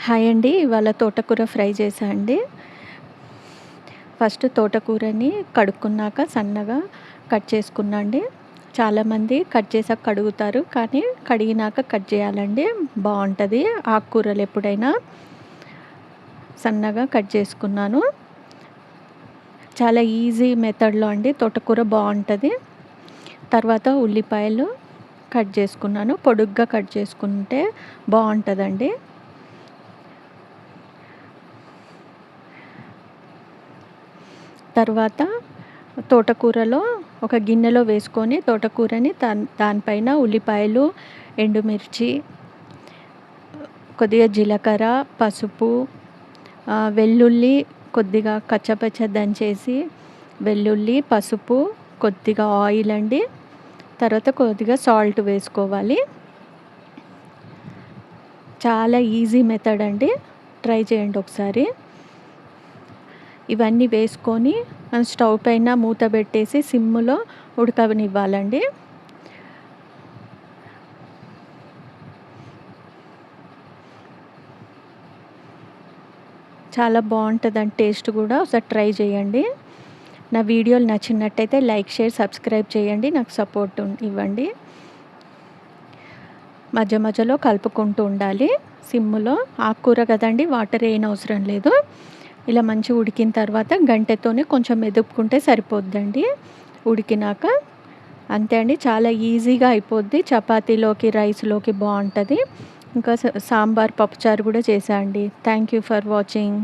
Hi అండి. ఇవాళ తోటకూర ఫ్రై చేశా అండి. ఫస్ట్ తోటకూరని కడుక్కున్నాక సన్నగా కట్ చేసుకున్నా అండి. చాలామంది కట్ చేసాక కడుగుతారు, కానీ కడిగినాక కట్ చేయాలండి, బాగుంటుంది. ఆకుకూరలు ఎప్పుడైనా సన్నగా కట్ చేసుకున్నాను. చాలా ఈజీ మెథడ్లో అండి తోటకూర బాగుంటుంది. తర్వాత ఉల్లిపాయలు కట్ చేసుకున్నాను. పొడుగ్గా కట్ చేసుకుంటే బాగుంటుందండి. తర్వాత తోటకూరలో ఒక గిన్నెలో వేసుకొని తోటకూరని దానిపైన ఉల్లిపాయలు, ఎండుమిర్చి, కొద్దిగా జీలకర్ర, పసుపు, వెల్లుల్లి కొద్దిగా కచ్చపచ్చ దంచేసి, వెల్లుల్లి, పసుపు, కొద్దిగా ఆయిల్ అండి, తర్వాత కొద్దిగా సాల్ట్ వేసుకోవాలి. చాలా ఈజీ మెథడ్ అండి, ట్రై చేయండి ఒకసారి. ఇవన్నీ వేసుకొని స్టవ్ పైన మూత పెట్టేసి సిమ్లో ఉడకనివ్వాలండి. చాలా బాగుంటుందండి, టేస్ట్ కూడా ఒకసారి ట్రై చేయండి. నా వీడియోలు నచ్చినట్టయితే లైక్, షేర్, సబ్స్క్రైబ్ చేయండి. నాకు సపోర్ట్ ఇవ్వండి. మధ్య మధ్యలో కలుపుకుంటూ ఉండాలి సిమ్లో. ఆకుకూర కదండి, వాటర్ ఏం అవసరం లేదు. ఇలా మంచిగా ఉడికిన తర్వాత గంటెతోనే కొంచెం మెదుపుకుంటే సరిపోద్దండి ఉడికినాక. అంతే అండి, చాలా ఈజీగా అయిపోద్ది. చపాతీలోకి, రైస్లోకి బాగుంటుంది. ఇంకా సాంబార్, పప్పుచారు కూడా చేసా అండి. Thank you for watching.